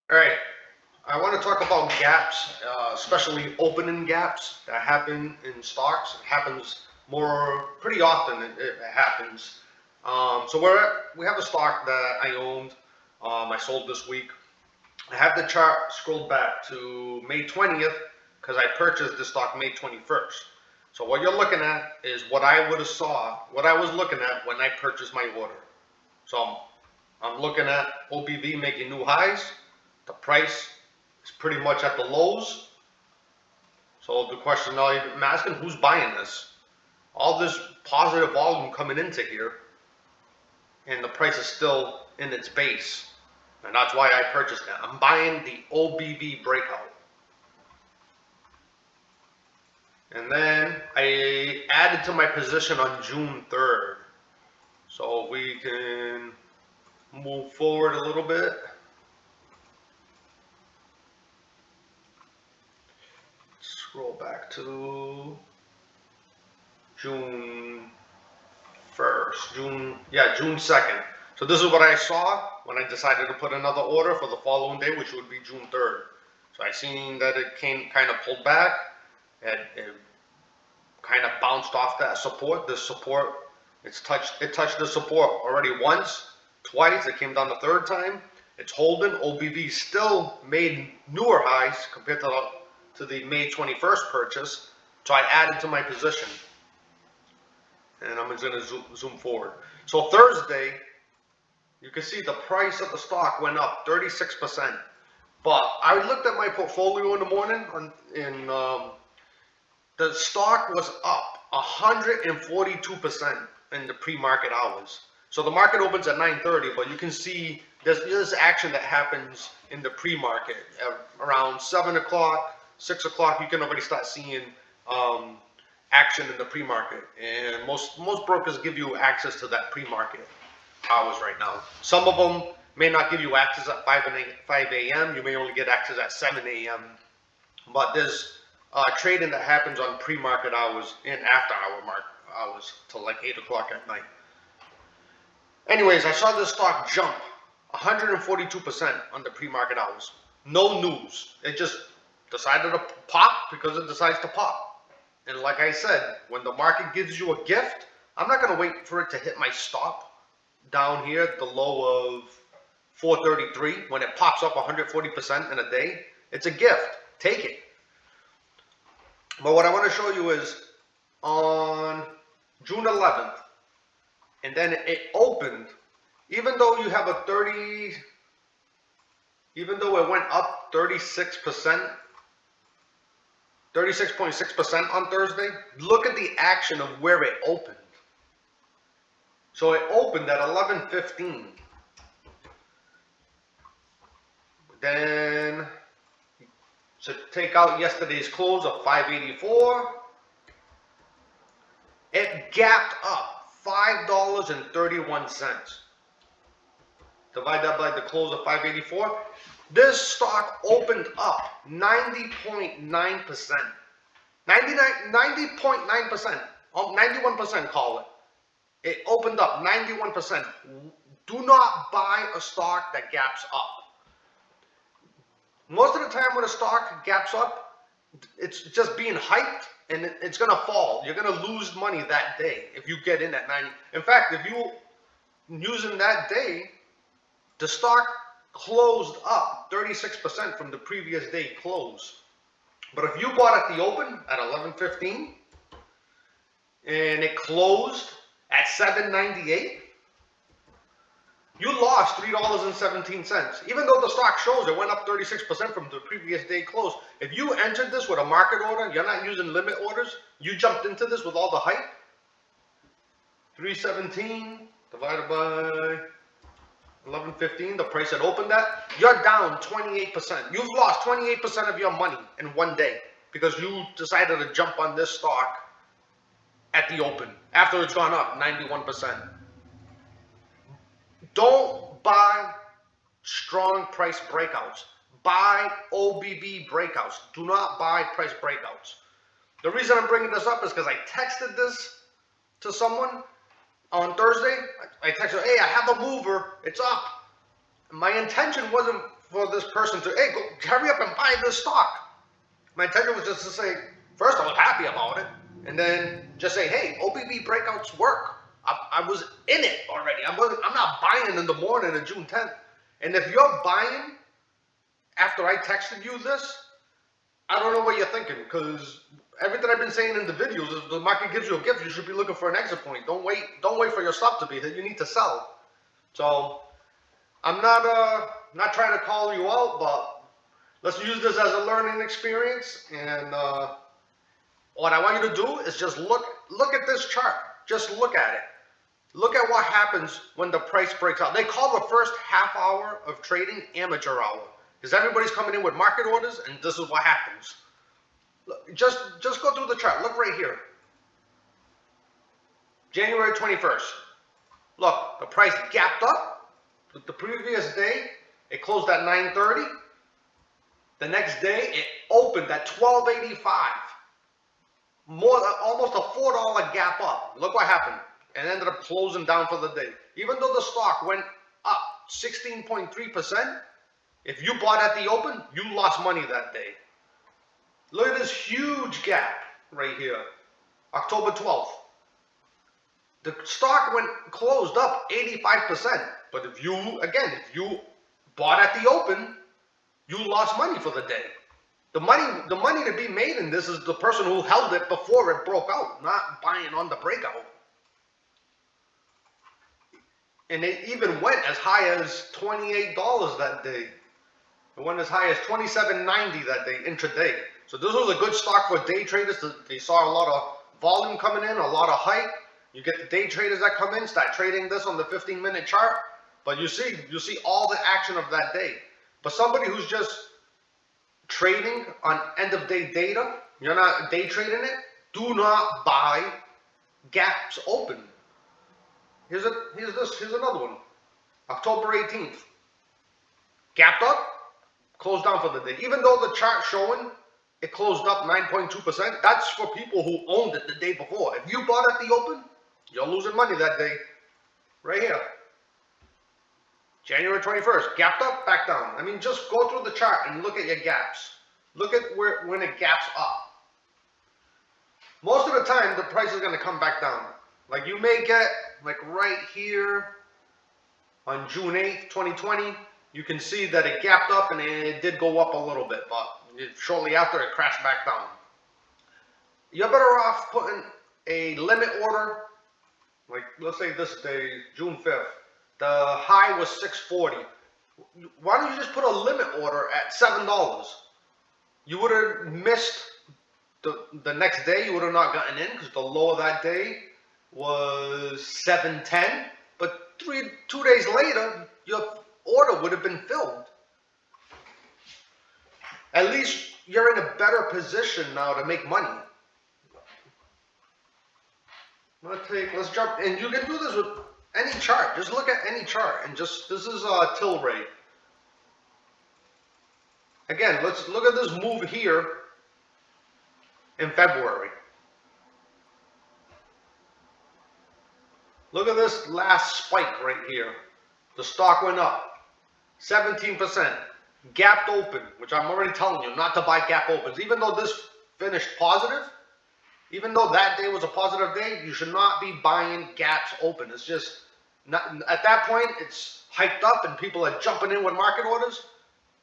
All right, I want to talk about gaps, especially opening gaps that happen in stocks. It happens pretty often. It happens. We have a stock that I owned. I sold this week. I have the chart scrolled back to May 20th because I purchased this stock May 21st. So what you're looking at is what I would have saw, what I was looking at when I purchased my order. So I'm looking at OBV making new highs. The price is pretty much at the lows. So the question now I'm asking, who's buying this? All this positive volume coming into here, and the price is still in its base. And that's why I purchased it. I'm buying the OBV breakout. And then I added to my position on June 3rd. So we can move forward a little bit. Scroll back to June 1st, June 2nd. So this is what I saw when I decided to put another order for the following day, which would be June 3rd. So I seen that it came kind of pulled back. It kind of bounced off that support. This support, it touched the support already once, twice. It came down the third time. It's holding. OBV still made newer highs compared to the May 21st purchase. So I added to my position. And I'm just going to zoom forward. So Thursday, you can see the price of the stock went up 36%. But I looked at my portfolio in the morning, the stock was up 142% in the pre-market hours. So the market opens at 9:30, but you can see there's action that happens in the pre-market around 7 o'clock, 6 o'clock. You can already start seeing action in the pre-market, and most brokers give you access to that pre-market hours right now. Some of them may not give you access at 5 a.m. You may only get access at 7 a.m. But there's trading that happens on pre-market hours and after-hour hours till like 8 o'clock at night. Anyways, I saw this stock jump 142% on the pre-market hours. No news. It just decided to pop because it decides to pop. And like I said, when the market gives you a gift, I'm not going to wait for it to hit my stop down here at the low of 433 when it pops up 140% in a day. It's a gift. Take it. But what I want to show you is on June 11th, and then it opened, even though you have even though it went up 36%, 36.6% on Thursday, look at the action of where it opened. So it opened at 11:15. Then, so take out yesterday's close of 584. It gapped up $5.31. Divide that by the close of 584. This stock opened up 90.9%. 90.9%. 91% call it. It opened up 91%. Do not buy a stock that gaps up. Most of the time when a stock gaps up, it's just being hyped and it's going to fall. You're going to lose money that day if you get in at 90. In fact, if you using that day, the stock closed up 36% from the previous day close. But if you bought at the open at 11:15 and it closed at 7.98, you lost $3.17. Even though the stock shows it went up 36% from the previous day close. If you entered this with a market order, you're not using limit orders, you jumped into this with all the hype, 317 divided by 11:15, the price it opened at, you're down 28%. You've lost 28% of your money in one day because you decided to jump on this stock at the open after it's gone up 91%. Don't buy strong price breakouts. Buy OBV breakouts. Do not buy price breakouts. The reason I'm bringing this up is because I texted this to someone on Thursday. I texted, hey, I have a mover. It's up. My intention wasn't for this person to, hey, go hurry up and buy this stock. My intention was just to say, first, I was happy about it, and then just say, hey, OBB breakouts work. I was in it already. I'm not buying in the morning of June 10th. And if you're buying after I texted you this, I don't know what you're thinking, because everything I've been saying in the videos is the market gives you a gift. You should be looking for an exit point. Don't wait for your stop to be hit. You need to sell. So I'm not trying to call you out, but let's use this as a learning experience. And what I want you to do is just look at this chart. Just look at it. Look at what happens when the price breaks out. They call the first half hour of trading amateur hour, because everybody's coming in with market orders, and this is what happens. Look, just go through the chart. Look right here. January 21st. Look, the price gapped up. The previous day, it closed at 9:30. The next day, it opened at 12.85. Almost a $4 gap up. Look what happened. And ended up closing down for the day. Even though the stock went up 16.3%, if you bought at the open, you lost money that day. Look at this huge gap right here. October 12th. The stock closed up 85%. But if you bought at the open, you lost money for the day. The money to be made in this is the person who held it before it broke out, not buying on the breakout. And it even went as high as $28 that day. It went as high as $27.90 that day, intraday. So this was a good stock for day traders. They saw a lot of volume coming in, a lot of hype. You get the day traders that come in, start trading this on the 15-minute chart. But you see all the action of that day. But somebody who's just trading on end-of-day data, you're not day trading it, do not buy gaps open. Here's another one. October 18th. Gapped up, closed down for the day. Even though the chart showing it closed up 9.2%, that's for people who owned it the day before. If you bought at the open, you're losing money that day. Right here. January 21st. Gapped up, back down. I mean, just go through the chart and look at your gaps. Look at when it gaps up. Most of the time, the price is going to come back down. Like you may get, like right here on June 8th, 2020, you can see that it gapped up and it did go up a little bit, but shortly after it crashed back down. You're better off putting a limit order, like let's say this day, June 5th. The high was 640. Why don't you just put a limit order at $7? You would have missed the next day, you would have not gotten in because the low of that day was 710, but 2 days later, your order would have been filled. At least you're in a better position now to make money. Let's jump, and you can do this with any chart. Just look at any chart, and this is Tilray. Again, let's look at this move here in February. Look at this last spike right here. The stock went up 17%. Gapped open, which I'm already telling you not to buy gap opens. Even though this finished positive, even though that day was a positive day, you should not be buying gaps open. It's just not, at that point, it's hyped up and people are jumping in with market orders.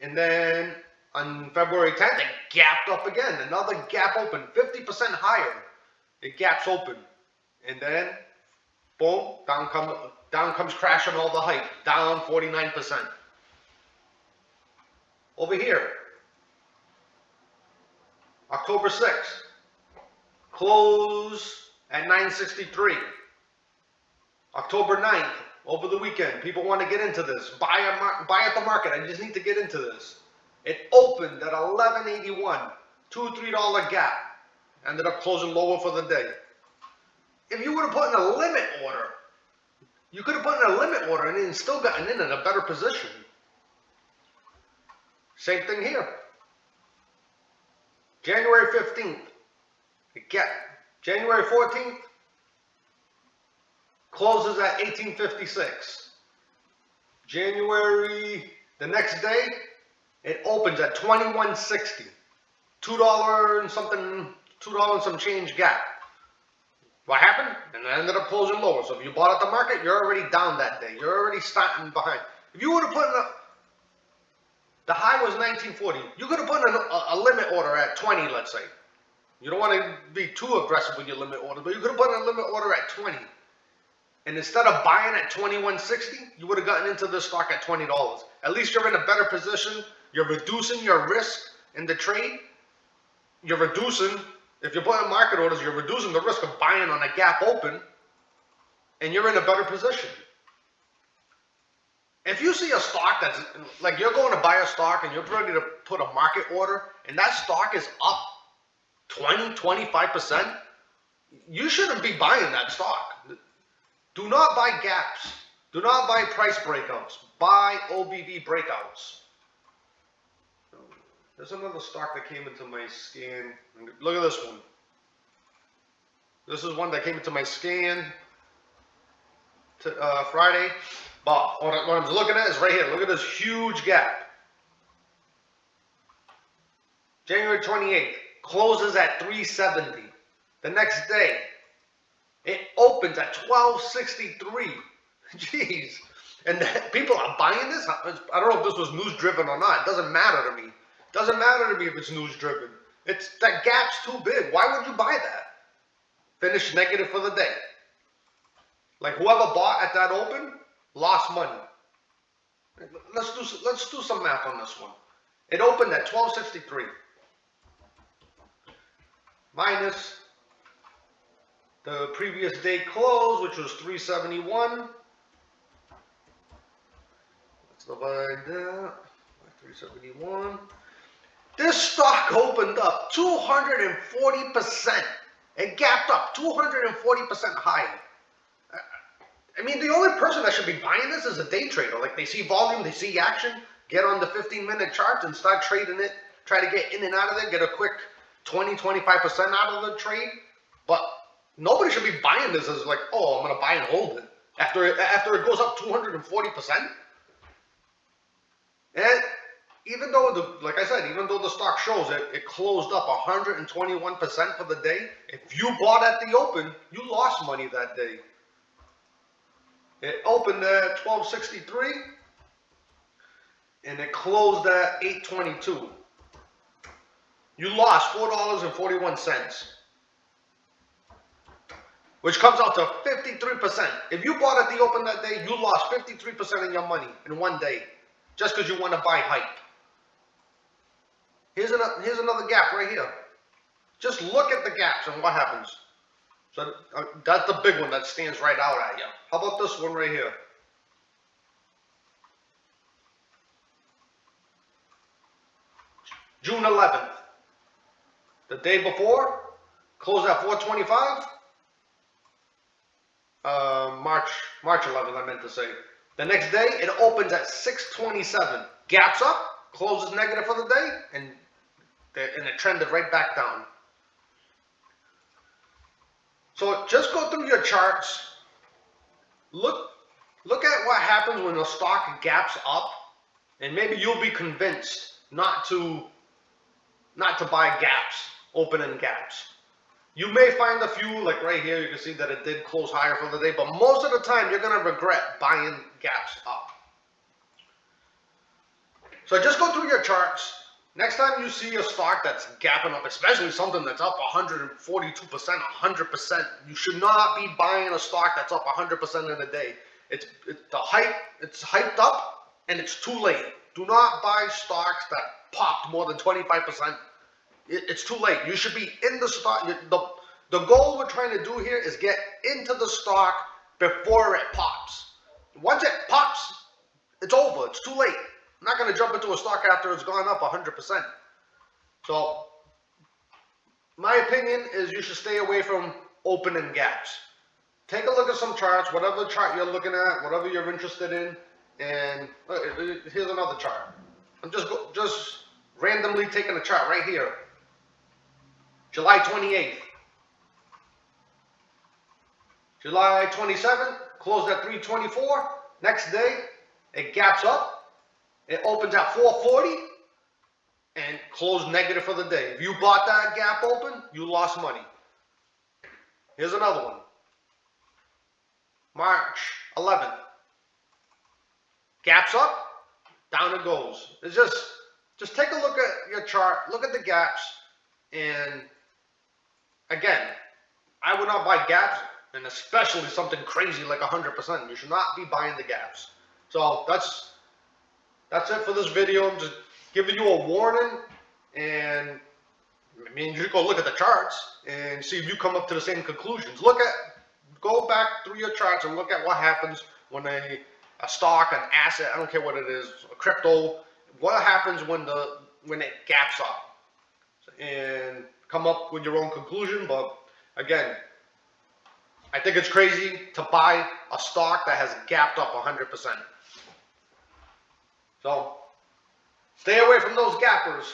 And then on February 10th, it gapped up again. Another gap open, 50% higher. It gaps open. And then boom, down comes crashing all the hype, down 49%. Over here, October 6th, close at 963. October 9th, over the weekend, people want to get into this. Buy at the market, I just need to get into this. It opened at 1181, $2-3 gap. Ended up closing lower for the day. If you would have put in a limit order, you could have put in a limit order and then still gotten in a better position. Same thing here. January 15th. January 14th. Closes at 1856. January, the next day, It opens at 21.60. $2 and something, $2 and some change gap. What happened? And it ended up closing lower. So if you bought at the market, you're already down that day. You're already starting behind. If you would have put in the high was 1940. You could have put in a limit order at 20, let's say. You don't want to be too aggressive with your limit order, but you could have put in a limit order at 20. And instead of buying at 21.60, you would have gotten into this stock at $20. At least you're in a better position. You're reducing your risk in the trade. You're reducing, if you're putting market orders, you're reducing the risk of buying on a gap open, and you're in a better position. If you see a stock that's, like you're going to buy a stock and you're ready to put a market order, and that stock is up 20, 25%, you shouldn't be buying that stock. Do not buy gaps. Do not buy price breakouts. Buy OBV breakouts. There's another stock that came into my scan. Look at this one. This is one that came into my scan Friday. But what I'm looking at is right here. Look at this huge gap. January 28th. Closes at 370. The next day, it opens at 1263. Jeez. And people are buying this? I don't know if this was news driven or not. It doesn't matter to me. It doesn't matter to me if it's news driven. That gap's too big. Why would you buy that? Finish negative for the day. Like whoever bought at that open lost money. Let's do some math on this one. It opened at 1263. Minus the previous day close, which was 371. Let's divide that by 371. This stock opened up 240%. It gapped up 240% higher. I mean, the only person that should be buying this is a day trader. Like, they see volume, they see action, get on the 15-minute charts and start trading it, try to get in and out of there, get a quick 20, 25% out of the trade. But nobody should be buying this as like, oh, I'm going to buy and hold it. After it goes up 240%. And even though, like I said, even though the stock shows it closed up 121% for the day, if you bought at the open, you lost money that day. It opened at 1263 and it closed at 822. You lost $4.41, which comes out to 53%. If you bought at the open that day, you lost 53% of your money in one day just because you want to buy hype. Here's another gap right here. Just look at the gaps and what happens. So that's the big one that stands right out at you. How about this one right here? June 11th. The day before, closed at 425. March 11th, I meant to say. The next day, it opens at 627. Gaps up, closes negative for the day, and it trended right back down. So just go through your charts. Look at what happens when the stock gaps up, and maybe you'll be convinced not to buy gaps, opening gaps. You may find a few, like right here, you can see that it did close higher for the day, but most of the time you're going to regret buying gaps up. So just go through your charts. Next time you see a stock that's gapping up, especially something that's up 142%, 100%, you should not be buying a stock that's up 100% in a day. It's hyped up, and it's too late. Do not buy stocks that popped more than 25%. It's too late. You should be in the stock. The goal we're trying to do here is get into the stock before it pops. Once it pops, it's over. It's too late. I'm not going to jump into a stock after it's gone up 100%. So, my opinion is you should stay away from opening gaps. Take a look at some charts, whatever chart you're looking at, whatever you're interested in, and here's another chart. I'm just randomly taking a chart right here. July 28th. July 27th, closed at 324. Next day, it gaps up. It opens at 440. and closed negative for the day. If you bought that gap open, you lost money. Here's another one. March 11th. Gaps up, down it goes. It's just take a look at your chart, look at the gaps, and again, I would not buy gaps, and especially something crazy like 100%. You should not be buying the gaps. So that's it for this video. I'm just giving you a warning, and I mean, you go look at the charts and see if you come up to the same conclusions. Go back through your charts and look at what happens when a stock, an asset, I don't care what it is, a crypto, what happens when it gaps up, and come up with your own conclusion. But again, I think it's crazy to buy a stock that has gapped up 100%. So stay away from those gappers.